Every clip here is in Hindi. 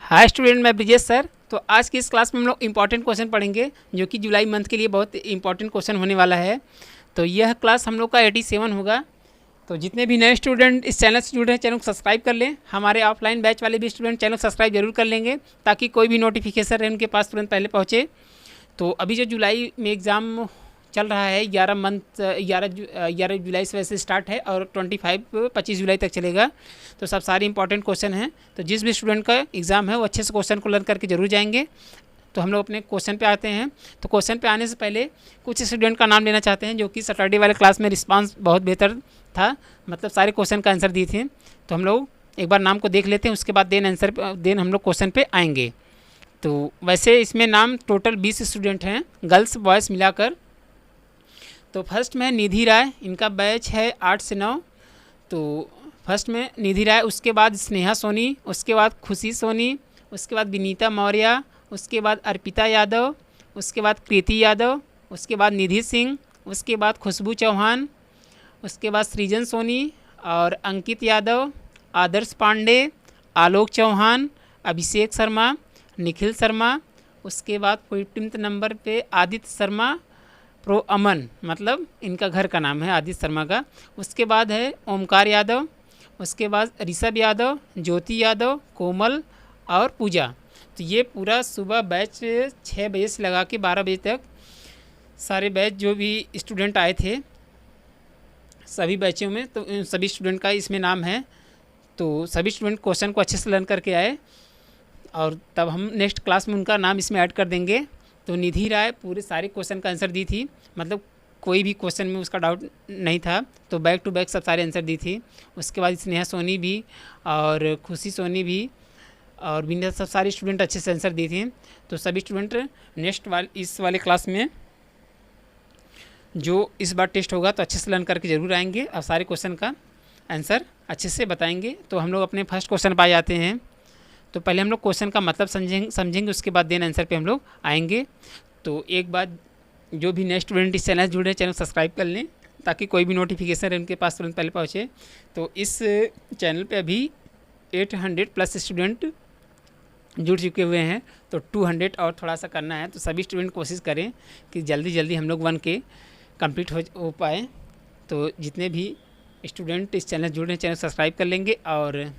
हाय स्टूडेंट, मैं ब्रिजेश सर। तो आज की इस क्लास में हम लोग इंपॉर्टेंट क्वेश्चन पढ़ेंगे जो कि जुलाई मंथ के लिए बहुत इंपॉर्टेंट क्वेश्चन होने वाला है। तो यह क्लास हम लोग का 87 होगा। तो जितने भी नए स्टूडेंट इस चैनल से जुड़े हैं, चैनल को सब्सक्राइब कर लें। हमारे ऑफलाइन बैच वाले भी स्टूडेंट चैनल सब्सक्राइब जरूर कर लेंगे ताकि कोई भी नोटिफिकेशन रहे उनके पास तुरंत पहले पहुँचे। तो अभी जो जुलाई में एग्ज़ाम चल रहा है, 11 जुलाई से वैसे स्टार्ट है और 25 जुलाई तक चलेगा। तो सब सारे इंपॉर्टेंट क्वेश्चन हैं। तो जिस भी स्टूडेंट का एग्ज़ाम है वो अच्छे से क्वेश्चन को लर्न करके जरूर जाएंगे। तो हम लोग अपने क्वेश्चन पे आते हैं। तो क्वेश्चन पे आने से पहले कुछ स्टूडेंट का नाम लेना चाहते हैं जो कि सैटरडे वाले क्लास में रिस्पांस बहुत बेहतर था, मतलब सारे क्वेश्चन का आंसर दिए थे। तो हम लोग एक बार नाम को देख लेते हैं, उसके बाद देन हम लोग क्वेश्चन पे आएंगे। तो वैसे इसमें नाम टोटल 20 स्टूडेंट हैं, गर्ल्स बॉयज़ मिलाकर। तो फर्स्ट में निधि राय, इनका बैच है 8 से 9। तो फर्स्ट में निधि राय, उसके बाद स्नेहा सोनी, उसके बाद खुशी सोनी, उसके बाद विनीता मौर्य, उसके बाद अर्पिता यादव, उसके बाद कृति यादव, उसके बाद निधि सिंह, उसके बाद खुशबू चौहान, उसके बाद सृजन सोनी और अंकित यादव, आदर्श पांडे, आलोक चौहान, अभिषेक शर्मा, निखिल शर्मा। उसके बाद 15 नंबर पे आदित्य शर्मा प्रो अमन, मतलब इनका घर का नाम है आदित्य शर्मा का। उसके बाद है ओमकार यादव, उसके बाद ऋषभ यादव, ज्योति यादव, कोमल और पूजा। तो ये पूरा सुबह बैच 6 बजे से लगा के 12 बजे तक सारे बैच जो भी स्टूडेंट आए थे सभी बैचों में, तो इन सभी स्टूडेंट का इसमें नाम है। तो सभी स्टूडेंट क्वेश्चन को अच्छे से लर्न करके आए और तब हम नेक्स्ट क्लास में उनका नाम इसमें ऐड कर देंगे। तो निधि राय पूरे सारे क्वेश्चन का आंसर दी थी, मतलब कोई भी क्वेश्चन में उसका डाउट नहीं था, तो बैक टू बैक सब सारे आंसर दी थी। उसके बाद स्नेहा सोनी भी और खुशी सोनी भी और विनीता, सब सारे स्टूडेंट अच्छे से आंसर दी थी। तो सभी स्टूडेंट इस वाले क्लास में जो इस बार टेस्ट होगा तो अच्छे से लर्न करके ज़रूर आएंगे और सारे क्वेश्चन का आंसर अच्छे से बताएंगे। तो हम लोग अपने फर्स्ट क्वेश्चन पर आ जाते हैं। तो पहले हम लोग क्वेश्चन का मतलब समझेंगे, उसके बाद देन आंसर पे हम लोग आएंगे। तो एक बात, जो भी नए स्टूडेंट इस चैनल से जुड़े हैं चैनल सब्सक्राइब कर लें ताकि कोई भी नोटिफिकेशन रहे उनके पास तुरंत पहले पहुँचे। तो इस चैनल पे अभी 800 प्लस स्टूडेंट जुड़ चुके हुए हैं, तो 200 और थोड़ा सा करना है। तो सभी स्टूडेंट कोशिश करें कि जल्दी जल्दी हम लोग 1 के कंप्लीट हो पाए। तो जितने भी स्टूडेंट इस चैनल से जुड़े हैं चैनल सब्सक्राइब कर लेंगे और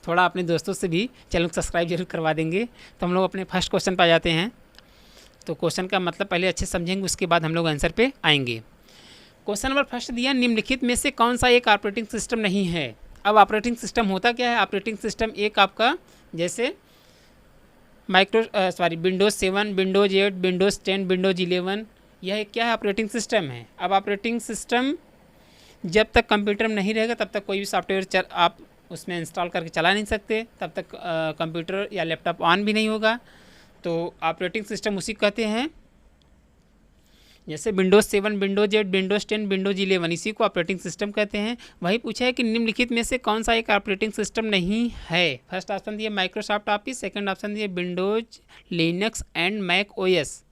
थोड़ा अपने दोस्तों से भी चैनल को सब्सक्राइब जरूर करवा देंगे। तो हम लोग अपने फर्स्ट क्वेश्चन पर जाते हैं। तो क्वेश्चन का मतलब पहले अच्छे समझेंगे, उसके बाद हम लोग आंसर पे आएंगे। क्वेश्चन नंबर फर्स्ट दिया, निम्नलिखित में से कौन सा एक ऑपरेटिंग सिस्टम नहीं है। अब ऑपरेटिंग सिस्टम होता क्या है? ऑपरेटिंग सिस्टम एक आपका जैसे विंडोज़ 7, विंडोज़ 8, विंडोज़ 10, विंडोज़ 11, यह एक क्या है? ऑपरेटिंग सिस्टम है। अब ऑपरेटिंग सिस्टम जब तक कंप्यूटर में नहीं रहेगा तब तक कोई भी सॉफ्टवेयर आप उसमें इंस्टॉल करके चला नहीं सकते, तब तक कंप्यूटर या लैपटॉप ऑन भी नहीं होगा। तो ऑपरेटिंग सिस्टम उसी कहते हैं, जैसे विंडोज़ 7, विंडोज़ 8, विंडोज़ 10, विंडोज़ 11, इसी को ऑपरेटिंग सिस्टम कहते हैं। वही पूछा है कि निम्नलिखित में से कौन सा एक ऑपरेटिंग सिस्टम नहीं है। फर्स्ट ऑप्शन दिया माइक्रोसॉफ्ट ऑफिस, सेकंड ऑप्शन दिया Windows, Linux and Mac OS.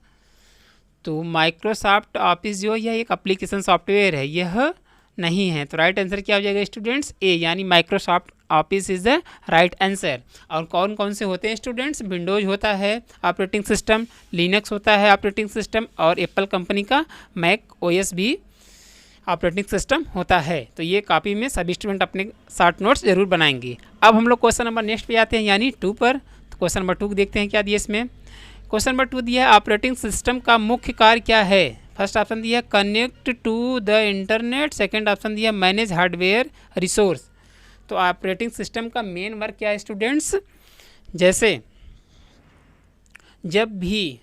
तो माइक्रोसॉफ्ट ऑफिस जो यह एक एप्लीकेशन सॉफ्टवेयर है, यह नहीं है। तो राइट आंसर क्या हो जाएगा स्टूडेंट्स? ए, यानी Microsoft office is the right answer. और कौन कौन से होते हैं स्टूडेंट्स? विंडोज होता है ऑपरेटिंग सिस्टम, लिनक्स होता है ऑपरेटिंग सिस्टम और एप्पल कंपनी का मैक ओएस भी ऑपरेटिंग सिस्टम होता है। तो ये कॉपी में सभी स्टूडेंट अपने शॉर्ट नोट्स जरूर बनाएंगे। अब हम लोग क्वेश्चन नंबर नेक्स्ट पे आते हैं, यानी 2 पर। तो क्वेश्चन नंबर 2 देखते हैं क्या दिया इसमें। क्वेश्चन नंबर 2 दिया है, ऑपरेटिंग सिस्टम का मुख्य कार्य क्या है। फर्स्ट ऑप्शन दिया connect to the internet, second option दिया मैनेज हार्डवेयर रिसोर्स। तो ऑपरेटिंग सिस्टम का मेन वर्क क्या है स्टूडेंट्स? जैसे जब भी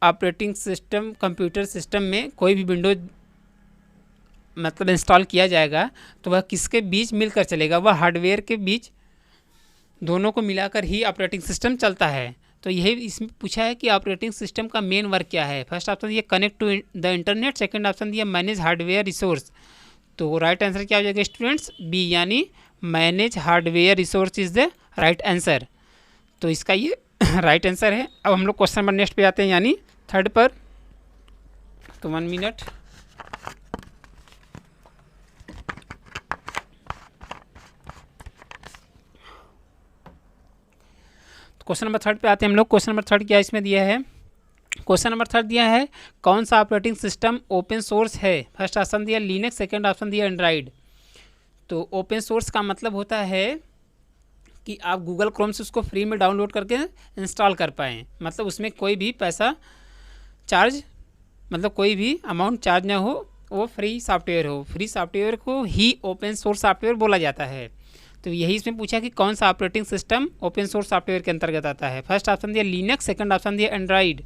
ऑपरेटिंग सिस्टम कंप्यूटर सिस्टम में कोई भी विंडोज मतलब इंस्टॉल किया जाएगा तो वह किसके बीच मिलकर चलेगा? वह हार्डवेयर के बीच, दोनों को मिलाकर ही ऑपरेटिंग सिस्टम चलता है। तो यही इसमें पूछा है कि ऑपरेटिंग सिस्टम का मेन वर्क क्या है। फर्स्ट ऑप्शन दिया connect to the internet, second option दिया मैनेज हार्डवेयर रिसोर्स। तो राइट आंसर क्या हो जाएगा स्टूडेंट्स? बी, यानी manage hardware resource is the right answer. तो इसका ये राइट आंसर है। अब हम लोग क्वेश्चन नंबर नेक्स्ट पे आते हैं, यानी 3rd पर। तो 1 मिनट। तो क्वेश्चन नंबर 3 पे आते हैं हम लोग। क्वेश्चन नंबर 3 क्या इसमें दिया है? क्वेश्चन नंबर 3 दिया है कौन सा ऑपरेटिंग सिस्टम ओपन सोर्स है? फर्स्ट ऑप्शन दिया लिनक्स, सेकंड ऑप्शन दिया एंड्रॉइड। तो ओपन सोर्स का मतलब होता है कि आप गूगल क्रोम से उसको फ्री में डाउनलोड करके इंस्टॉल कर पाएँ, मतलब उसमें कोई भी पैसा चार्ज, मतलब कोई भी अमाउंट चार्ज ना हो, वो फ्री सॉफ्टवेयर हो। फ्री सॉफ्टवेयर को ही ओपन सोर्स सॉफ्टवेयर बोला जाता है। तो यही इसमें पूछा कि कौन सा operating system open source software के अंतर्गत आता है। फर्स्ट ऑप्शन दिया लिनक्स, सेकंड ऑप्शन दिया एंड्रॉइड।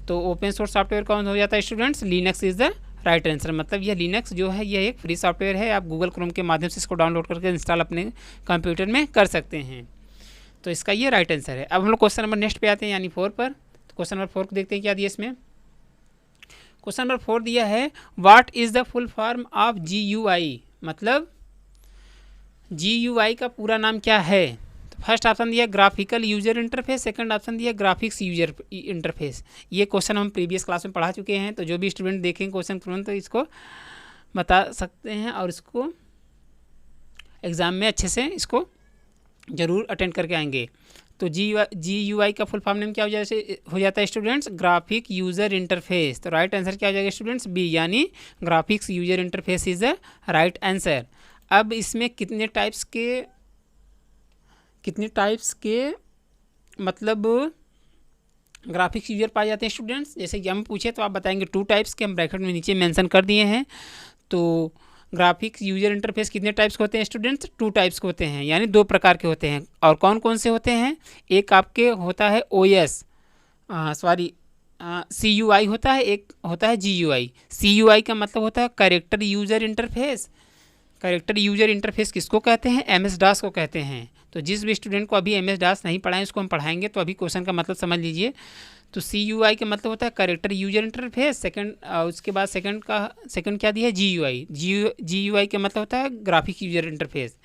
तो ओपन सोर्स सॉफ्टवेयर कौन हो जाता है students? Linux is the right answer. मतलब यह लिनक्स जो है यह एक फ्री सॉफ्टवेयर है, आप गूगल क्रोम के माध्यम से इसको डाउनलोड करके इंस्टॉल अपने कंप्यूटर में कर सकते हैं। तो इसका ये राइट आंसर है। अब हम लोग क्वेश्चन नंबर नेक्स्ट पे आते हैं, यानी 4 पर। तो क्वेश्चन नंबर 4 को देखते हैं क्या दिया इसमें। क्वेश्चन नंबर 4 दिया है what is the full form of GUI, मतलब GUI का पूरा नाम क्या है? तो फर्स्ट ऑप्शन दिया graphical user interface, second option दिया ग्राफिक्स यूजर इंटरफेस। ये क्वेश्चन हम प्रीवियस क्लास में पढ़ा चुके हैं, तो जो भी स्टूडेंट देखेंगे क्वेश्चन तुरंत तो इसको बता सकते हैं और इसको एग्ज़ाम में अच्छे से इसको ज़रूर अटेंड करके आएंगे। तो GUI का फुल फॉर्म नेम क्या हो जाता है स्टूडेंट्स? Graphic user interface. तो राइट आंसर क्या हो जाएगा स्टूडेंट्स? बी, यानी graphics user interface is the right answer. अब इसमें कितने टाइप्स के मतलब ग्राफिक्स यूजर पाए जाते हैं स्टूडेंट्स? जैसे कि हम पूछे तो आप बताएंगे 2 टाइप्स के, हम ब्रैकेट में नीचे मेंशन कर दिए हैं। तो ग्राफिक्स यूजर इंटरफेस कितने टाइप्स के होते हैं स्टूडेंट्स? 2 टाइप्स के होते हैं, यानी 2 प्रकार के होते हैं। और कौन कौन से होते हैं? एक आपके होता है CUI होता है, एक होता है GUI। CUI का मतलब होता है character user interface. Character user interface किसको कहते हैं? MS-DOS को कहते हैं। तो जिस भी स्टूडेंट को अभी MS-DOS नहीं पढ़ाएं उसको हम पढ़ाएंगे, तो अभी क्वेश्चन का मतलब समझ लीजिए। तो CUI का मतलब होता है कैरेक्टर यूजर इंटरफेस। सेकंड उसके बाद सेकंड क्या दिया है? GUI का मतलब होता है graphic user interface.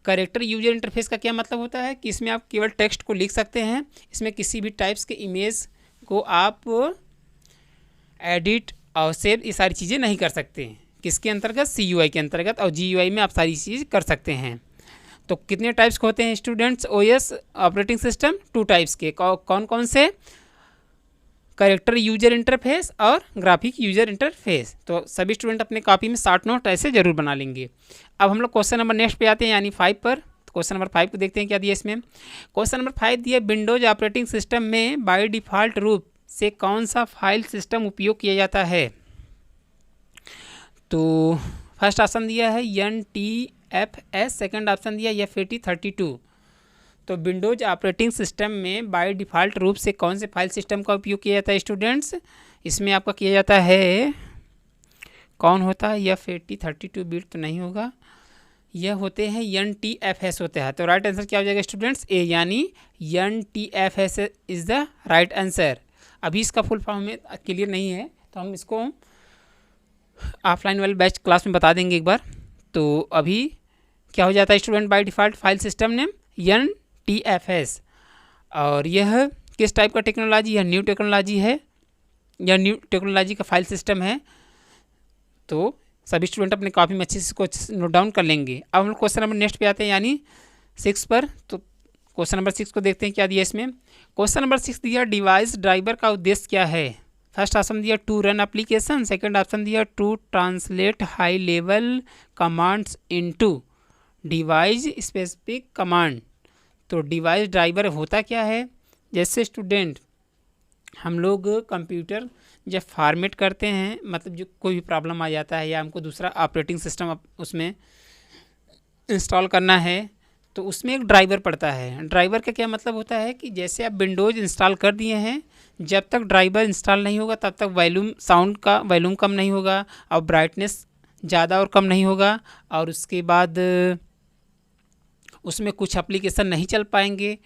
Character user interface का क्या मतलब होता है कि इसमें आप केवल टेक्स्ट को लिख सकते हैं, इसमें किसी भी टाइप्स के इमेज को आप एडिट और सेव ये सारी चीज़ें नहीं कर सकते हैं। किसके अंतर्गत? CUI के अंतर्गत। और GUI में आप सारी चीज़ कर सकते हैं। तो कितने टाइप्स के होते हैं students OS operating system? 2 types के। कौन कौन से? कैरेक्टर यूजर इंटरफेस और ग्राफिक यूजर इंटरफेस। तो सभी स्टूडेंट अपने कॉपी में शॉर्ट नोट ऐसे जरूर बना लेंगे। अब हम लोग क्वेश्चन नंबर नेक्स्ट पे आते हैं, यानी 5 पर। तो क्वेश्चन नंबर 5 को देखते हैं क्या दिया इसमें। क्वेश्चन नंबर 5 दिया विंडोज ऑपरेटिंग सिस्टम में बाय डिफ़ॉल्ट रूप से कौन सा फाइल सिस्टम उपयोग किया जाता है? तो फर्स्ट ऑप्शन दिया है NTFS, सेकंड ऑप्शन दिया FAT32। तो विंडोज ऑपरेटिंग सिस्टम में बाय डिफ़ॉल्ट रूप से कौन से फाइल सिस्टम का उपयोग किया जाता है स्टूडेंट्स? इसमें आपका किया जाता है, कौन होता है? FAT32 बिट तो नहीं होगा, यह होते हैं NTFS होते हैं। तो राइट आंसर क्या हो जाएगा स्टूडेंट्स? ए, यानी NTFS is the right answer. अभी इसका फुल फॉर्म में क्लियर नहीं है, तो हम इसको ऑफलाइन वाले बैच क्लास में बता देंगे एक बार। तो अभी क्या हो जाता है student? By default file system name NTFS। और यह किस टाइप का टेक्नोलॉजी? यह न्यू टेक्नोलॉजी है, यह न्यू टेक्नोलॉजी का फाइल सिस्टम है। तो सभी स्टूडेंट अपने कॉपी में अच्छे से इसको नोट डाउन कर लेंगे। अब हम लोग क्वेश्चन नंबर नेक्स्ट पे आते हैं, यानी 6 पर। तो क्वेश्चन नंबर 6 को देखते हैं क्या दिया इसमें। क्वेश्चन नंबर 6 दिया डिवाइस ड्राइवर का उद्देश्य क्या है? फर्स्ट ऑप्शन दिया to run application, second option दिया to translate high level commands into device specific command. तो डिवाइस ड्राइवर होता क्या है? जैसे स्टूडेंट हम लोग कंप्यूटर जब फॉर्मेट करते हैं, मतलब जो कोई भी प्रॉब्लम आ जाता है या हमको दूसरा ऑपरेटिंग सिस्टम उसमें इंस्टॉल करना है, तो उसमें एक ड्राइवर पड़ता है। ड्राइवर का क्या मतलब होता है कि जैसे आप विंडोज़ इंस्टॉल कर दिए हैं, जब तक ड्राइवर इंस्टॉल नहीं होगा तब तक साउंड का वॉल्यूम कम नहीं होगा और ब्राइटनेस ज़्यादा और कम नहीं होगा, और उसके बाद उसमें कुछ एप्लीकेशन नहीं चल पाएंगे।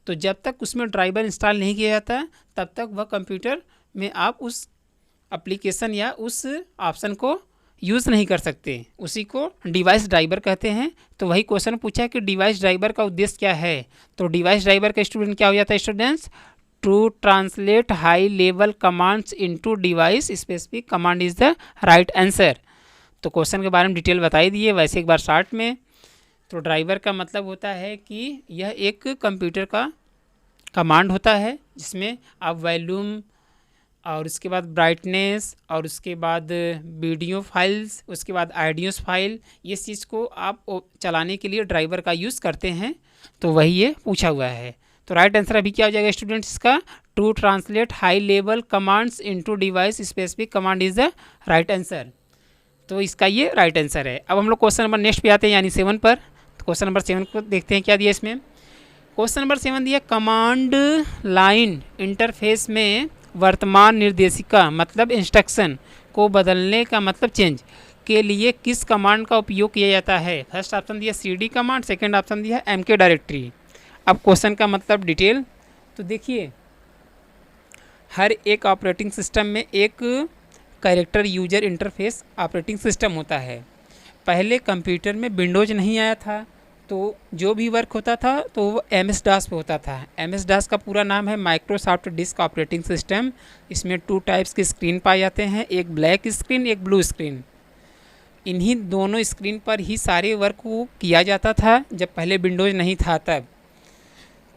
तो जब तक उसमें ड्राइवर इंस्टॉल नहीं किया जाता तब तक वह कंप्यूटर में आप उस एप्लीकेशन या उस ऑप्शन को यूज़ नहीं कर सकते। उसी को डिवाइस ड्राइवर कहते हैं। तो वही क्वेश्चन पूछा कि डिवाइस ड्राइवर का उद्देश्य क्या है। तो डिवाइस ड्राइवर का स्टूडेंट क्या हो जाता है students? To translate high level commands into device specific command is the right answer. तो क्वेश्चन के बारे में डिटेल बताई दिए, वैसे एक बार शॉर्ट में। तो ड्राइवर का मतलब होता है कि यह एक कंप्यूटर का कमांड होता है जिसमें आप वॉल्यूम और उसके बाद ब्राइटनेस और उसके बाद वीडियो फाइल्स, उसके बाद ऑडियोस फाइल, ये चीज़ को आप चलाने के लिए ड्राइवर का यूज़ करते हैं। तो वही ये पूछा हुआ है। तो राइट आंसर अभी क्या हो जाएगा स्टूडेंट्स इसका, to translate high level commands into device specific command is the right answer. तो इसका ये राइट आंसर है। अब हम लोग क्वेश्चन नंबर नेक्स्ट पे आते हैं यानी 7 पर। तो क्वेश्चन नंबर 7 को देखते हैं क्या दिया इसमें। क्वेश्चन नंबर 7 दिया कमांड लाइन इंटरफेस में वर्तमान निर्देशिका मतलब इंस्ट्रक्शन को बदलने का मतलब चेंज के लिए किस कमांड का उपयोग किया जाता है। फर्स्ट ऑप्शन दिया cd कमांड, सेकेंड ऑप्शन दिया mk डायरेक्टरी। अब क्वेश्चन का मतलब डिटेल तो देखिए, हर एक ऑपरेटिंग सिस्टम में एक character user interface operating system होता है। पहले कंप्यूटर में विंडोज नहीं आया था, तो जो भी वर्क होता था तो वो MS DOS पे होता था। MS DOS का पूरा नाम है माइक्रोसॉफ्ट डिस्क ऑपरेटिंग सिस्टम। इसमें 2 टाइप्स की स्क्रीन पाए जाते हैं, एक ब्लैक स्क्रीन, एक ब्लू स्क्रीन। इन्हीं दोनों स्क्रीन पर ही सारे वर्क को किया जाता था जब पहले विंडोज नहीं था तब।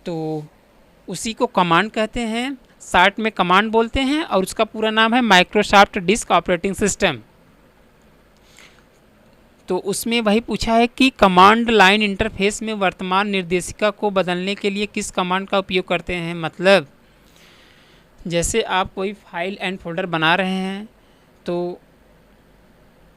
तो उसी को कमांड कहते हैं, शॉर्ट में कमांड बोलते हैं, और उसका पूरा नाम है माइक्रोसॉफ्ट डिस्क ऑपरेटिंग सिस्टम। तो उसमें वही पूछा है कि कमांड लाइन इंटरफेस में वर्तमान निर्देशिका को बदलने के लिए किस कमांड का उपयोग करते हैं। मतलब जैसे आप कोई फाइल एंड फोल्डर बना रहे हैं तो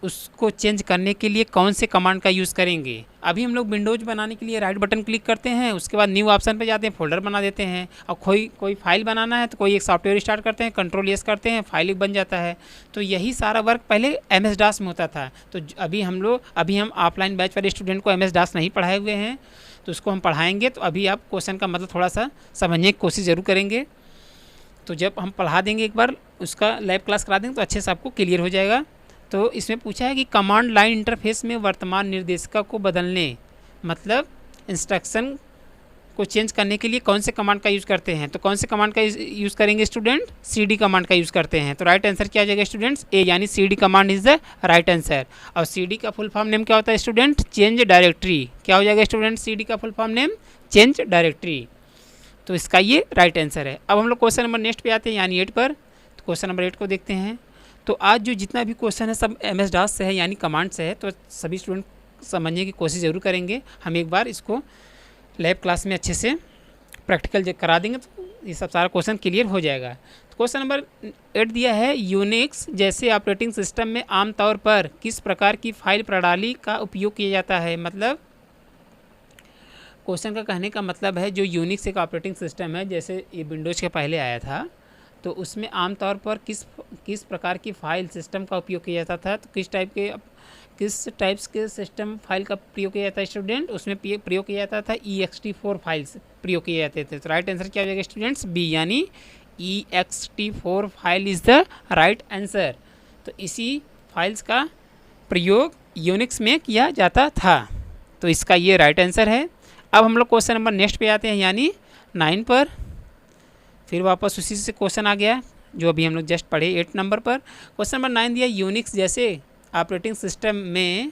उसको चेंज करने के लिए कौन से कमांड का यूज़ करेंगे। अभी हम लोग विंडोज बनाने के लिए राइट बटन क्लिक करते हैं, उसके बाद न्यू ऑप्शन पे जाते हैं, फोल्डर बना देते हैं। और कोई फाइल बनाना है तो कोई एक सॉफ्टवेयर स्टार्ट करते हैं, कंट्रोल एस करते हैं, फाइल एक बन जाता है। तो यही सारा वर्क पहले MS DOS में होता था। तो अभी हम ऑफलाइन बैच वाले स्टूडेंट को MS DOS नहीं पढ़ाए हुए हैं, तो उसको हम पढ़ाएंगे। तो अभी आप क्वेश्चन का मतलब थोड़ा सा समझने की कोशिश ज़रूर करेंगे। तो जब हम पढ़ा देंगे एक बार, उसका लैब क्लास करा देंगे तो अच्छे से आपको क्लियर हो जाएगा। तो इसमें पूछा है कि कमांड लाइन इंटरफेस में वर्तमान निर्देशिका को बदलने मतलब इंस्ट्रक्शन को चेंज करने के लिए कौन से कमांड का यूज़ करते हैं। तो कौन से कमांड का यूज़ करेंगे स्टूडेंट, cd कमांड का यूज़ करते हैं। तो राइट आंसर क्या आ जाएगा स्टूडेंट्स, ए यानी cd command is the right answer. और cd का फुल फॉर्म नेम क्या होता है स्टूडेंट, चेंज डायरेक्टरी। क्या हो जाएगा स्टूडेंट, cd का full form name change directory. तो इसका ये राइट आंसर है। अब हम लोग क्वेश्चन नंबर नेक्स्ट पे आते हैं यानी 8 पर। तो क्वेश्चन नंबर 8 को देखते हैं। तो आज जो जितना भी क्वेश्चन है सब MS DOS से है यानी कमांड से है। तो सभी स्टूडेंट समझने की कोशिश ज़रूर करेंगे। हम एक बार इसको लैब क्लास में अच्छे से प्रैक्टिकल करा देंगे तो ये सब सारा क्वेश्चन क्लियर हो जाएगा। तो क्वेश्चन नंबर 8 दिया है, यूनिक्स जैसे ऑपरेटिंग सिस्टम में आमतौर पर किस प्रकार की फाइल प्रणाली का उपयोग किया जाता है। मतलब क्वेश्चन का कहने का मतलब है जो यूनिक्स एक ऑपरेटिंग सिस्टम है, जैसे ये विंडोज़ के पहले आया था, तो उसमें आमतौर पर किस प्रकार की फाइल सिस्टम का उपयोग किया जाता था। तो किस टाइप्स के सिस्टम फाइल का प्रयोग किया जाता है स्टूडेंट, उसमें प्रयोग किया जाता था ext4 फाइल्स प्रयोग किए जाते थे। तो राइट आंसर क्या हो जाएगा स्टूडेंट्स, बी यानी ext4 file is the right answer. तो इसी फाइल्स का प्रयोग यूनिक्स में किया जाता था। तो इसका ये राइट आंसर है। अब हम लोग क्वेश्चन नंबर नेक्स्ट पे आते हैं यानी 9 पर। फिर वापस उसी से क्वेश्चन आ गया जो अभी हम लोग जस्ट पढ़े 8 नंबर पर। क्वेश्चन नंबर 9 दिया, यूनिक्स जैसे ऑपरेटिंग सिस्टम में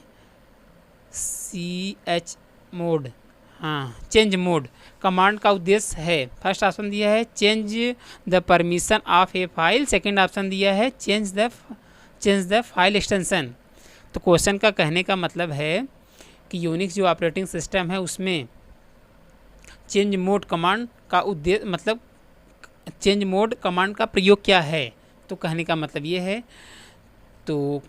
CH mode change mode command का उद्देश्य है। फर्स्ट ऑप्शन दिया है change the permission of A file, second option दिया है चेंज द फाइल एक्सटेंशन। तो क्वेश्चन का कहने का मतलब है कि यूनिक्स जो ऑपरेटिंग सिस्टम है उसमें चेंज मोड कमांड का उद्देश्य मतलब चेंज मोड कमांड का प्रयोग क्या है। तो कहने का मतलब ये है, तो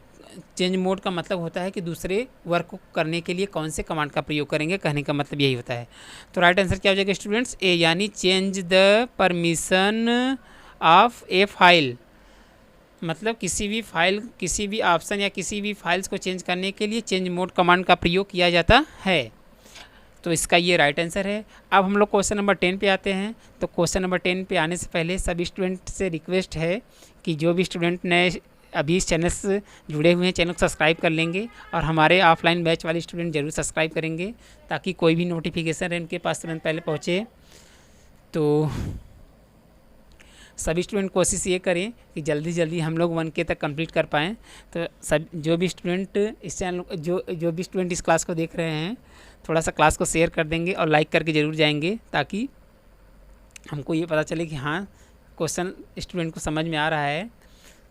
चेंज मोड का मतलब होता है कि दूसरे वर्क को करने के लिए कौन से कमांड का प्रयोग करेंगे, कहने का मतलब यही होता है। तो राइट आंसर क्या हो जाएगा स्टूडेंट्स, ए यानी change the permission of A file. मतलब किसी भी ऑप्शन या किसी भी फाइल्स को चेंज करने के लिए चेंज मोड कमांड का प्रयोग किया जाता है। तो इसका ये राइट आंसर है। अब हम लोग क्वेश्चन नंबर 10 पे आते हैं। तो क्वेश्चन नंबर 10 पे आने से पहले सभी स्टूडेंट से रिक्वेस्ट है कि जो भी स्टूडेंट नए अभी इस चैनल से जुड़े हुए हैं चैनल को सब्सक्राइब कर लेंगे, और हमारे ऑफलाइन बैच वाले स्टूडेंट ज़रूर सब्सक्राइब करेंगे ताकि कोई भी नोटिफिकेशन है उनके पास तुरंत पहले पहुँचे। तो सभी स्टूडेंट कोशिश ये करें कि जल्दी हम लोग 1K तक कंप्लीट कर पाएँ। तो सब जो भी स्टूडेंट इस चैनल जो भी स्टूडेंट इस क्लास को देख रहे हैं थोड़ा सा क्लास को शेयर कर देंगे और लाइक करके ज़रूर जाएंगे ताकि हमको ये पता चले कि हाँ क्वेश्चन स्टूडेंट को समझ में आ रहा है।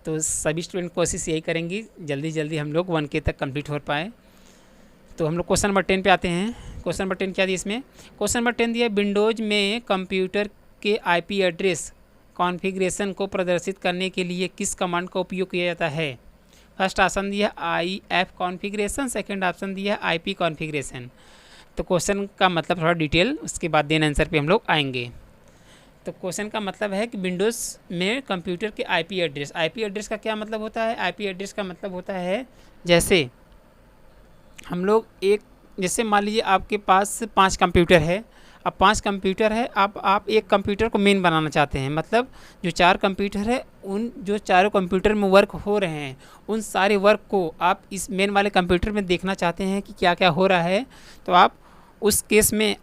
तो सभी स्टूडेंट कोशिश यही करेंगी जल्दी जल्दी हम लोग 1K तक कंप्लीट हो पाए। तो हम लोग क्वेश्चन नंबर 10 पे आते हैं। क्वेश्चन नंबर 10 क्या दिया इसमें? क्वेश्चन नंबर 10 दिया विंडोज़ में कंप्यूटर के IP एड्रेस कॉन्फ़िगरेशन को प्रदर्शित करने के लिए किस कमांड का उपयोग किया जाता है? फर्स्ट ऑप्शन दिया IF कॉन्फ़िगरेशन, सेकंड ऑप्शन दिया IP कॉन्फ़िगरेशन। तो क्वेश्चन का मतलब थोड़ा डिटेल उसके बाद देन आंसर पे हम लोग आएंगे। तो क्वेश्चन का मतलब है कि विंडोज़ में कंप्यूटर के IP एड्रेस, IP एड्रेस का क्या मतलब होता है? IP एड्रेस का मतलब होता है जैसे हम लोग जैसे मान लीजिए आपके पास 5 कंप्यूटर है। अब 5 कंप्यूटर है, आप एक कंप्यूटर को मेन बनाना चाहते हैं, मतलब जो 4 कंप्यूटर है उन जो चारों कंप्यूटर में वर्क हो रहे हैं उन सारे वर्क को आप इस मेन वाले कंप्यूटर में देखना चाहते हैं कि क्या क्या हो रहा है। तो आप उस केस में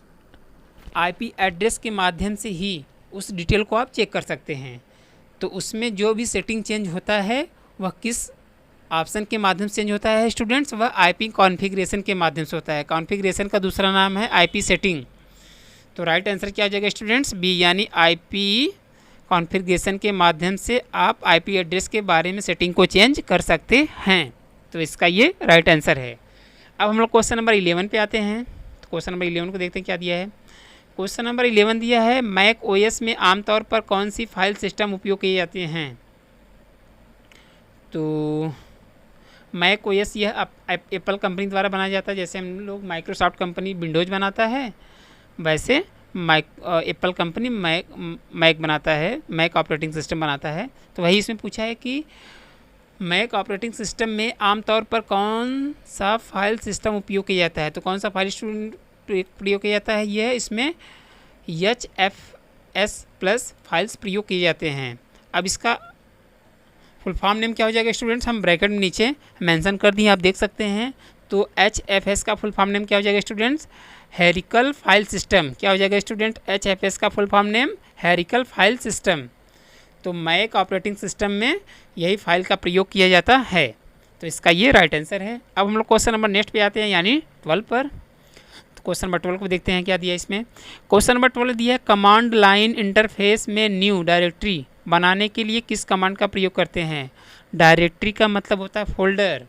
IP एड्रेस के माध्यम से ही उस डिटेल को आप चेक कर सकते हैं। तो उसमें जो भी सेटिंग चेंज होता है वह किस ऑप्शन के माध्यम से चेंज होता है स्टूडेंट्स? वह IP कॉन्फ़िगरेशन के माध्यम से होता है। कॉन्फ़िगरेशन का दूसरा नाम है IP सेटिंग। तो राइट आंसर क्या हो जाएगा स्टूडेंट्स? बी, यानी IP कॉन्फ़िगरेशन के माध्यम से आप IP एड्रेस के बारे में सेटिंग को चेंज कर सकते हैं। तो इसका ये राइट आंसर है। अब हम लोग क्वेश्चन नंबर 11 पे आते हैं। तो क्वेश्चन नंबर 11 को देखते हैं क्या दिया है। क्वेश्चन नंबर 11 दिया है मैक OS में आमतौर पर कौन सी फाइल सिस्टम उपयोग किए जाते हैं? तो मैक OS यह एप्पल कंपनी द्वारा बनाया जाता है। जैसे हम लोग माइक्रोसॉफ्ट कंपनी विंडोज़ बनाता है, वैसे एप्पल कंपनी मैक बनाता है, मैक ऑपरेटिंग सिस्टम बनाता है। तो वही इसमें पूछा है कि मैक ऑपरेटिंग सिस्टम में आमतौर पर कौन सा फाइल सिस्टम उपयोग किया जाता है? तो कौन सा फाइल प्रयोग किया जाता है? यह इसमें HFS प्लस फाइल्स प्रयोग किए जाते हैं। अब इसका फुल फॉर्म नेम क्या हो जाएगा स्टूडेंट्स? हम ब्रैकेट में नीचे मेंशन कर दिए, आप देख सकते हैं। तो HFS का फुल फॉर्म नेम क्या हो जाएगा स्टूडेंट्स? हेरिकल file system. क्या हो जाएगा स्टूडेंट? HFS का full form name hierarchical file system. तो मैक ऑपरेटिंग सिस्टम में यही फाइल का प्रयोग किया जाता है। तो इसका ये राइट आंसर है। अब हम लोग क्वेश्चन नंबर नेक्स्ट पे आते हैं, यानी 12 पर। तो क्वेश्चन नंबर 12 को देखते हैं क्या दिया इसमें। क्वेश्चन नंबर 12 दिया है कमांड लाइन इंटरफेस में न्यू डायरेक्टरी बनाने के लिए किस कमांड का प्रयोग करते हैं? डायरेक्टरी का मतलब होता है फोल्डर,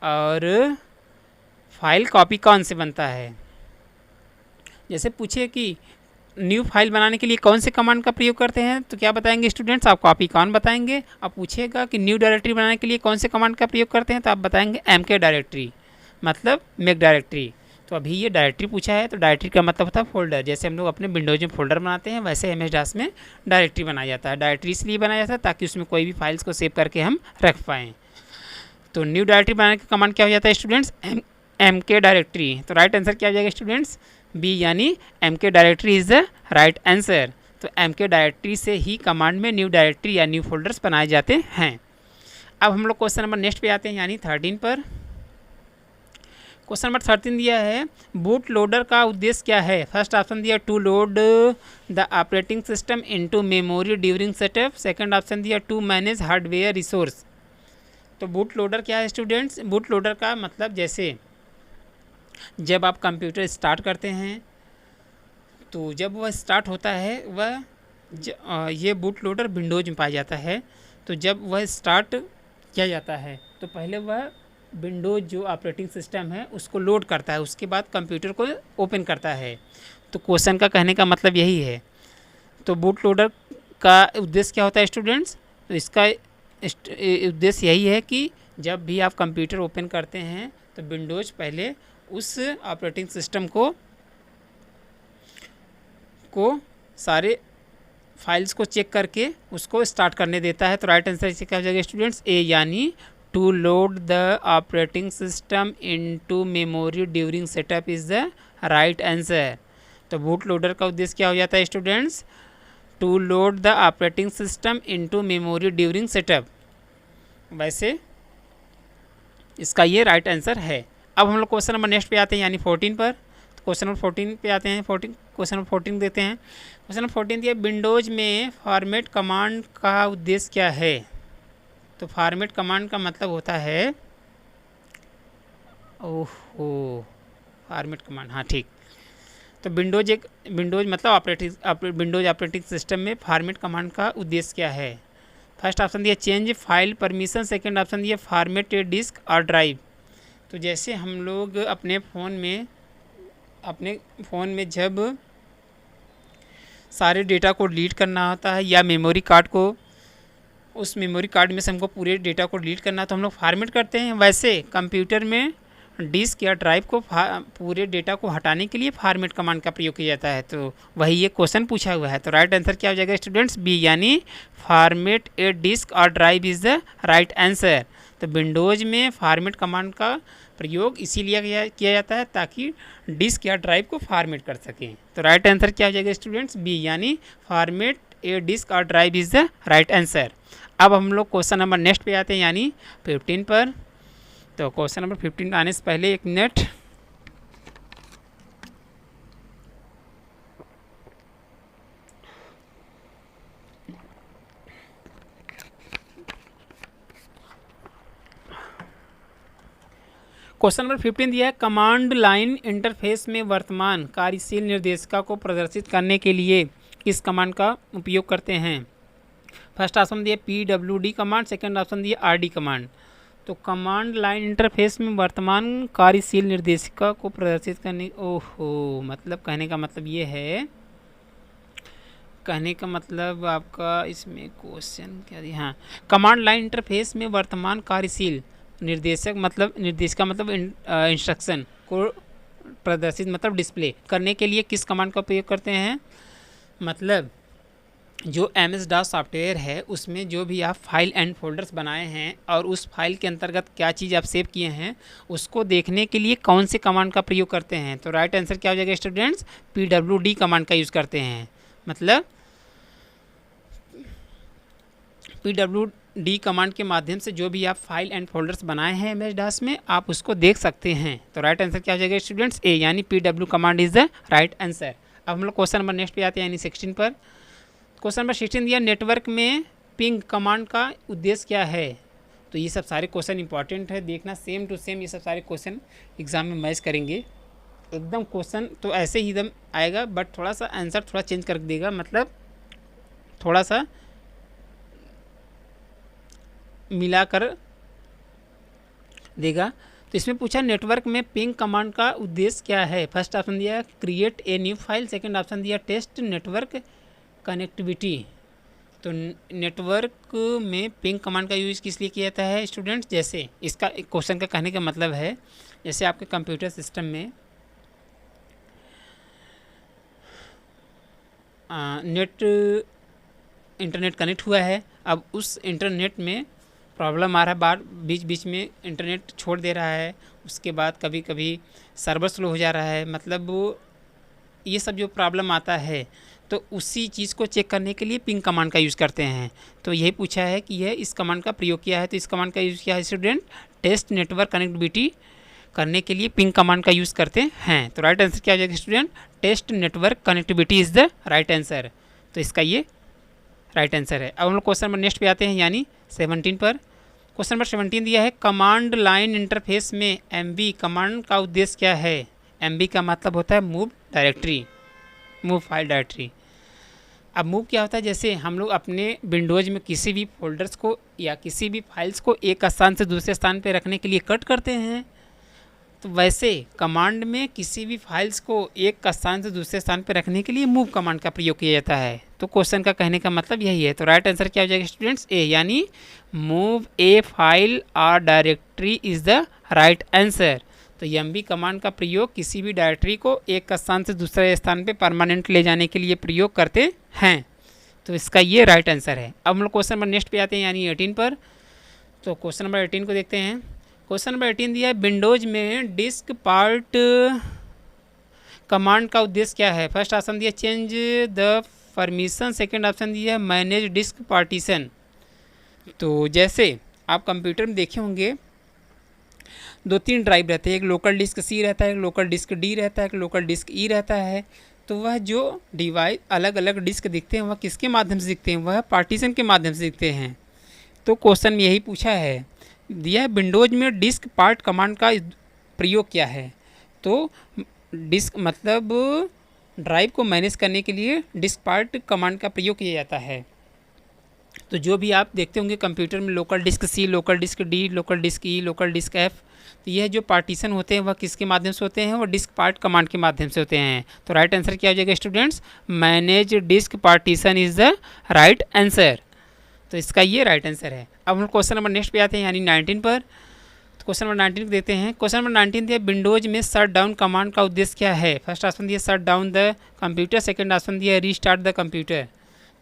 और फाइल कॉपी कौन से बनता है? जैसे पूछे कि न्यू फाइल बनाने के लिए कौन से कमांड का प्रयोग करते हैं, तो क्या बताएंगे स्टूडेंट्स? आप कॉपी कौन बताएंगे। अब पूछेगा कि न्यू डायरेक्टरी बनाने के लिए कौन से कमांड का प्रयोग करते हैं, तो आप बताएंगे MK डायरेक्टरी, मतलब मेक डायरेक्टरी। तो अभी ये डायरेक्टरी पूछा है, तो डायरेक्टरी का मतलब होता है फोल्डर। जैसे हम लोग अपने विंडोज में फोल्डर बनाते हैं, वैसे MS DOS में डायरेक्टरी बनाया जाता है। डायरेक्टरी इसलिए बनाया जाता है ताकि उसमें कोई भी फाइल्स को सेव करके हम रख पाएँ। तो न्यू डायरेक्टरी बनाने का कमांड क्या हो जाता है स्टूडेंट्स? MK directory. तो राइट आंसर क्या हो जाएगा स्टूडेंट्स? बी, यानी MK directory is the right answer. तो MK डायरेक्टरी से ही कमांड में न्यू डायरेक्टरी या न्यू फोल्डर्स बनाए जाते हैं। अब हम लोग क्वेश्चन नंबर नेक्स्ट पे आते हैं, यानी 13 पर। क्वेश्चन नंबर 13 दिया है बूट लोडर का उद्देश्य क्या है? फर्स्ट ऑप्शन दिया to load the operating system into memory during setup, second option दिया टू मैनेज हार्डवेयर रिसोर्स। तो बूट लोडर क्या है स्टूडेंट्स? बूट लोडर का मतलब जैसे जब आप कंप्यूटर स्टार्ट करते हैं, तो जब वह स्टार्ट होता है वह ये बूट लोडर विंडोज में पाया जाता है। तो जब वह स्टार्ट किया जाता है तो पहले वह विंडोज जो ऑपरेटिंग सिस्टम है उसको लोड करता है, उसके बाद कंप्यूटर को ओपन करता है। तो क्वेश्चन का कहने का मतलब यही है। तो बूट लोडर का उद्देश्य क्या होता है स्टूडेंट्स? तो इसका उद्देश्य यही है कि जब भी आप कंप्यूटर ओपन करते हैं तो विंडोज पहले उस ऑपरेटिंग सिस्टम को सारे फाइल्स को चेक करके उसको स्टार्ट करने देता है। तो राइट आंसर इसे क्या हो जाएगा स्टूडेंट्स? ए, यानी to load the operating system into memory during setup is the right answer. तो बूट लोडर का उद्देश्य क्या हो जाता है students? To load the operating system into memory during setup. वैसे इसका ये राइट आंसर है। अब हम लोग क्वेश्चन नंबर नेक्स्ट पे आते हैं, यानी 14 पर। तो क्वेश्चन नंबर 14 पे आते हैं। क्वेश्चन नंबर 14 देते हैं। क्वेश्चन नंबर 14 दिया विंडोज में फॉर्मेट कमांड का उद्देश्य क्या है? तो फॉर्मेट कमांड का मतलब होता है, ओहो, फॉर्मेट कमांड, हाँ ठीक। तो विंडोज मतलब विंडोज ऑपरेटिंग सिस्टम में फॉर्मेट कमांड का उद्देश्य क्या है? फर्स्ट ऑप्शन दिया change file permission, second option दिया फॉर्मेट ए डिस्क और ड्राइव। तो जैसे हम लोग अपने फ़ोन में जब सारे डेटा को डिलीट करना होता है या मेमोरी कार्ड को, उस मेमोरी कार्ड में से हमको पूरे डेटा को डिलीट करना है तो हम लोग फॉर्मेट करते हैं, वैसे कंप्यूटर में डिस्क या ड्राइव को पूरे डेटा को हटाने के लिए फॉर्मेट कमांड का प्रयोग किया जाता है। तो वही ये क्वेश्चन पूछा हुआ है। तो राइट आंसर क्या हो जाएगा स्टूडेंट्स? बी, यानी फॉर्मेट ए डिस्क और drive is the right answer. तो विंडोज़ में फॉर्मेट कमांड का प्रयोग इसीलिए किया जाता है ताकि डिस्क या ड्राइव को फॉर्मेट कर सकें। तो राइट आंसर क्या हो जाएगा स्टूडेंट्स? बी, यानी फॉर्मेट ए डिस्क और drive is the right answer. अब हम लोग क्वेश्चन नंबर नेक्स्ट पे आते हैं, यानी 15 पर। तो क्वेश्चन नंबर 15 आने से पहले एक मिनट, क्वेश्चन नंबर 15 दिया है कमांड लाइन इंटरफेस में वर्तमान कार्यशील निर्देशिका को प्रदर्शित करने के लिए किस कमांड का उपयोग करते हैं? फर्स्ट ऑप्शन दिया PWD कमांड, सेकंड ऑप्शन दिया RD कमांड। तो कमांड लाइन इंटरफेस में वर्तमान कार्यशील निर्देशिका को प्रदर्शित करने, ओहो, मतलब कहने का मतलब ये है, कहने का मतलब आपका इसमें क्वेश्चन क्या दिया, हाँ, कमांड लाइन इंटरफेस में वर्तमान कार्यशील निर्देशिका मतलब इंस्ट्रक्शन को प्रदर्शित मतलब डिस्प्ले करने के लिए किस कमांड का उपयोग करते हैं? मतलब जो MS-DOS सॉफ्टवेयर है उसमें जो भी आप फाइल एंड फोल्डर्स बनाए हैं और उस फाइल के अंतर्गत क्या चीज़ आप सेव किए हैं उसको देखने के लिए कौन से कमांड का प्रयोग करते हैं? तो राइट आंसर क्या हो जाएगा स्टूडेंट्स? PWD कमांड का यूज़ करते हैं। मतलब PWD कमांड के माध्यम से जो भी आप फाइल एंड फोल्डर्स बनाए हैं MS-DOS में आप उसको देख सकते हैं। तो राइट आंसर क्या हो जाएगा स्टूडेंट्स? ए, यानी PW command is the right answer. अब हम लोग क्वेश्चन नंबर नेक्स्ट पे आते हैं, यानी 16 पर। क्वेश्चन नंबर 16 दिया नेटवर्क में पिंग कमांड का उद्देश्य क्या है? तो ये सब सारे क्वेश्चन इंपॉर्टेंट है, देखना सेम टू सेम ये सब सारे क्वेश्चन एग्जाम में मैच करेंगे। एकदम क्वेश्चन तो ऐसे ही एकदम आएगा बट थोड़ा सा आंसर थोड़ा चेंज कर देगा, मतलब थोड़ा सा मिलाकर देगा। तो इसमें पूछा नेटवर्क में पिंग कमांड का उद्देश्य क्या है? फर्स्ट ऑप्शन दिया create a new file, second option दिया टेस्ट नेटवर्क कनेक्टिविटी। तो नेटवर्क में पिंग कमांड का यूज़ किस लिए किया जाता है स्टूडेंट्स? जैसे इसका क्वेश्चन का कहने का मतलब है, जैसे आपके कंप्यूटर सिस्टम में इंटरनेट कनेक्ट हुआ है, अब उस इंटरनेट में प्रॉब्लम आ रहा है, बार बीच बीच में इंटरनेट छोड़ दे रहा है, उसके बाद कभी कभी सर्वर स्लो हो जा रहा है, मतलब ये सब जो प्रॉब्लम आता है तो उसी चीज़ को चेक करने के लिए पिंग कमांड का यूज़ करते हैं। तो यही पूछा है कि यह इस कमांड का प्रयोग किया है, तो इस कमांड का यूज़ किया है स्टूडेंट टेस्ट नेटवर्क कनेक्टिविटी करने के लिए पिंग कमांड का यूज़ करते हैं। तो राइट आंसर क्या हो जाएगा student? Test network connectivity is the right answer. तो इसका ये राइट आंसर है। अब हम लोग क्वेश्चन नंबर नेक्स्ट पे आते हैं, यानी 17 पर। क्वेश्चन नंबर 17 दिया है कमांड लाइन इंटरफेस में MV कमांड का उद्देश्य क्या है? MV का मतलब होता है मूव फाइल डायरेक्टरी। अब मूव क्या होता है? जैसे हम लोग अपने विंडोज़ में किसी भी फोल्डर्स को या किसी भी फाइल्स को एक स्थान से दूसरे स्थान पर रखने के लिए कट करते हैं, तो वैसे कमांड में किसी भी फाइल्स को एक स्थान से दूसरे स्थान पर रखने के लिए मूव कमांड का प्रयोग किया जाता है। तो क्वेश्चन का कहने का मतलब यही है। तो राइट आंसर क्या हो जाएगा स्टूडेंट्स? ए, यानी मूव ए फाइल और directory is the right answer. तो MV कमांड का प्रयोग किसी भी डायरेक्टरी को एक स्थान से दूसरे स्थान पे परमानेंट ले जाने के लिए प्रयोग करते हैं। तो इसका ये राइट आंसर है। अब हम लोग क्वेश्चन नंबर नेक्स्ट पे आते हैं, यानी 18 पर। तो क्वेश्चन नंबर 18 को देखते हैं। क्वेश्चन नंबर 18 दिया है विंडोज़ में डिस्क पार्ट कमांड का उद्देश्य क्या है? फर्स्ट ऑप्शन दिया change the permission, second option दिया है मैनेज डिस्क पार्टीशन। तो जैसे आप कंप्यूटर में देखे होंगे 2-3 ड्राइव रहते हैं, एक लोकल डिस्क C रहता है, एक लोकल डिस्क D रहता है, एक लोकल डिस्क E रहता है। तो वह जो डिवाइस अलग अलग डिस्क दिखते हैं वह किसके माध्यम से दिखते हैं? वह पार्टीशन के माध्यम से दिखते हैं। तो क्वेश्चन में यही पूछा है, दिया है विंडोज़ में डिस्क पार्ट कमांड का प्रयोग क्या है? तो डिस्क मतलब ड्राइव को मैनेज करने के लिए डिस्क पार्ट कमांड का प्रयोग किया जाता है। तो जो भी आप देखते होंगे कंप्यूटर में local disk C, local disk D, local disk E, local disk F, तो यह जो पार्टीशन होते हैं वह किसके माध्यम से होते हैं? वो डिस्क पार्ट कमांड के माध्यम से होते हैं। तो राइट आंसर क्या हो जाएगा students? Manage disk partition is the right answer. तो इसका ये राइट आंसर है। अब हम क्वेश्चन नंबर नेक्स्ट पे आते हैं, यानी 19 पर। तो क्वेश्चन नंबर 19 देते हैं। क्वेश्चन नंबर 19 दिया, विंडोज में शट डाउन कमांड का उद्देश्य क्या है? फर्स्ट ऑप्शन दिया shut down the computer, second option दिया रीस्टार्ट द कंप्यूटर।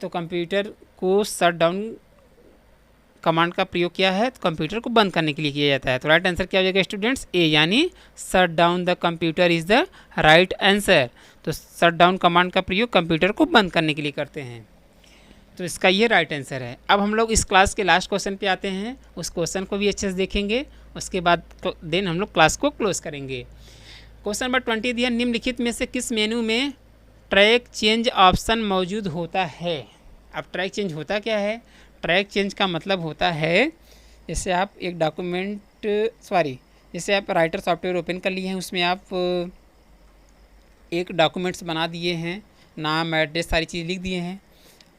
तो कंप्यूटर को शट डाउन कमांड का प्रयोग किया है तो कंप्यूटर को बंद करने के लिए किया जाता है। तो राइट आंसर क्या हो जाएगा स्टूडेंट्स? ए, यानी shut down the computer is the right answer. तो शट डाउन कमांड का प्रयोग कंप्यूटर को बंद करने के लिए करते हैं। तो इसका ये राइट आंसर है। अब हम लोग इस क्लास के लास्ट क्वेश्चन पे आते हैं, उस क्वेश्चन को भी अच्छे से देखेंगे, उसके बाद देन हम लोग क्लास को क्लोज करेंगे। क्वेश्चन नंबर 20 दिया, निम्नलिखित में से किस मेनू में ट्रैक चेंज ऑप्शन मौजूद होता है? अब ट्रैक चेंज होता क्या है? ट्रैक चेंज का मतलब होता है जैसे आप एक जैसे आप राइटर सॉफ्टवेयर ओपन कर लिए हैं, उसमें आप एक डॉक्यूमेंट्स बना दिए हैं, नाम, एड्रेस, सारी चीज़ लिख दिए हैं।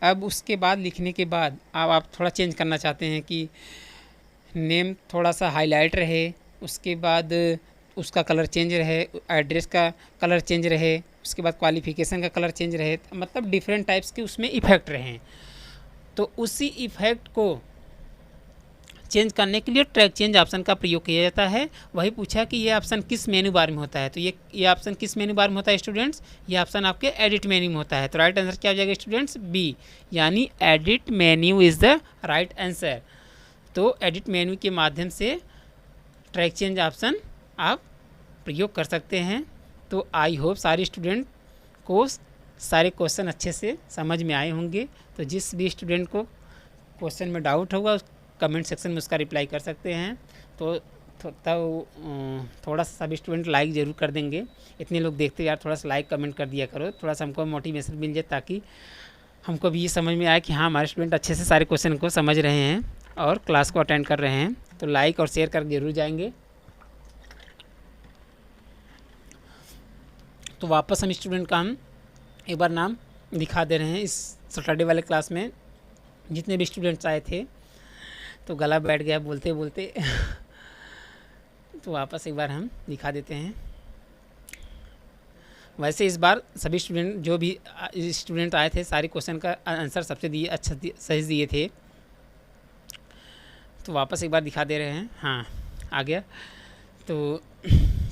अब उसके बाद लिखने के बाद अब आप थोड़ा चेंज करना चाहते हैं कि नेम थोड़ा सा हाईलाइट रहे, उसके बाद उसका कलर चेंज रहे, एड्रेस का कलर चेंज रहे, उसके बाद क्वालिफ़िकेशन का कलर चेंज रहे, मतलब डिफरेंट टाइप्स के उसमें इफ़ेक्ट रहें। तो उसी इफ़ेक्ट को चेंज करने के लिए ट्रैक चेंज ऑप्शन का प्रयोग किया जाता है। वही पूछा कि ये ऑप्शन किस मेनू बार में होता है। तो ये ऑप्शन किस मेनू बार में होता है स्टूडेंट्स? ये ऑप्शन आपके एडिट मेन्यू में होता है। तो राइट आंसर क्या हो जाएगा स्टूडेंट्स? बी, यानी edit menu is the right answer. तो एडिट मेन्यू के माध्यम से ट्रैक चेंज ऑप्शन आप प्रयोग कर सकते हैं। तो आई होप सारे स्टूडेंट को सारे क्वेश्चन अच्छे से समझ में आए होंगे। तो जिस भी स्टूडेंट को क्वेश्चन में डाउट होगा कमेंट सेक्शन में उसका रिप्लाई कर सकते हैं। तो थोड़ा सा सभी स्टूडेंट लाइक ज़रूर कर देंगे। इतने लोग देखते यार, थोड़ा सा लाइक कमेंट कर दिया करो, थोड़ा सा हमको मोटिवेशन मिल जाए, ताकि हमको भी ये समझ में आए कि हाँ हमारे स्टूडेंट अच्छे से सारे क्वेश्चन को समझ रहे हैं और क्लास को अटेंड कर रहे हैं। तो लाइक और शेयर कर जरूर जाएंगे। तो वापस हम स्टूडेंट का हम एक बार नाम दिखा दे रहे हैं। इस सैटरडे वाले क्लास में जितने भी स्टूडेंट्स आए थे, तो गला बैठ गया बोलते बोलते तो वापस एक बार हम दिखा देते हैं। वैसे इस बार सभी स्टूडेंट जो भी स्टूडेंट आए थे सारे क्वेश्चन का आंसर सबसे सही दिए थे। तो वापस एक बार दिखा दे रहे हैं। हाँ आ गया। तो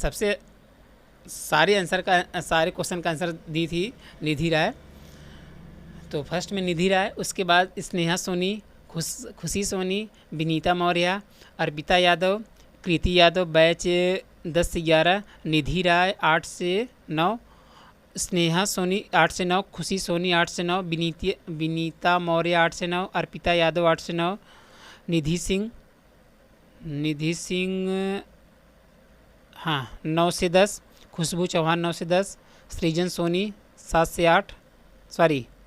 सबसे सारे क्वेश्चन का आंसर दी थी निधि राय। तो फर्स्ट में निधि राय, उसके बाद स्नेहा सोनी, खुशी सोनी, विनीता मौर्य, अर्पिता यादव, कृति यादव, बैच 10 से 11, निधि राय 8 से 9, स्नेहा सोनी 8 से 9, खुशी सोनी 8 से 9, विनीता मौर्य 8 से 9, अर्पिता यादव 8 से 9, निधि सिंह हाँ 9 से 10, खुशबू चौहान 9 से 10, सृजन सोनी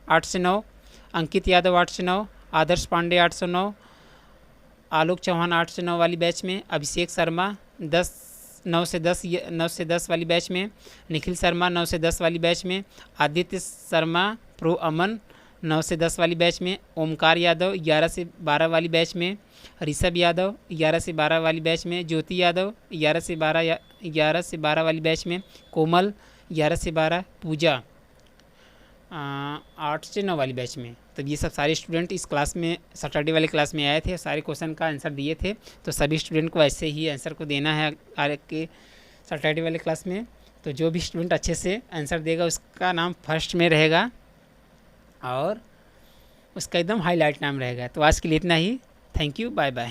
8 से 9, अंकित यादव 8 से 9, आदर्श पांडे 8 से 9, आलोक चौहान 8 से 9 वाली बैच में, अभिषेक शर्मा 9 से 10 वाली बैच में, निखिल शर्मा 9 से 10 वाली बैच में, आदित्य शर्मा प्रो अमन 9 से 10 वाली बैच में, ओमकार यादव 11 से 12 वाली बैच में, ऋषभ यादव 11 से 12 वाली बैच में, ज्योति यादव 11 से 12 वाली बैच में, कोमल 11 से 12, पूजा 8 से 9 वाली बैच में। तो ये सब सारे स्टूडेंट इस क्लास में सैटरडे वाले क्लास में आए थे, सारे क्वेश्चन का आंसर दिए थे। तो सभी स्टूडेंट को ऐसे ही आंसर को देना है आगे के सैटरडे वाले क्लास में। तो जो भी स्टूडेंट अच्छे से आंसर देगा उसका नाम फर्स्ट में रहेगा और उसका एकदम हाईलाइट नाम रहेगा। तो आज के लिए इतना ही। Thank you, bye bye.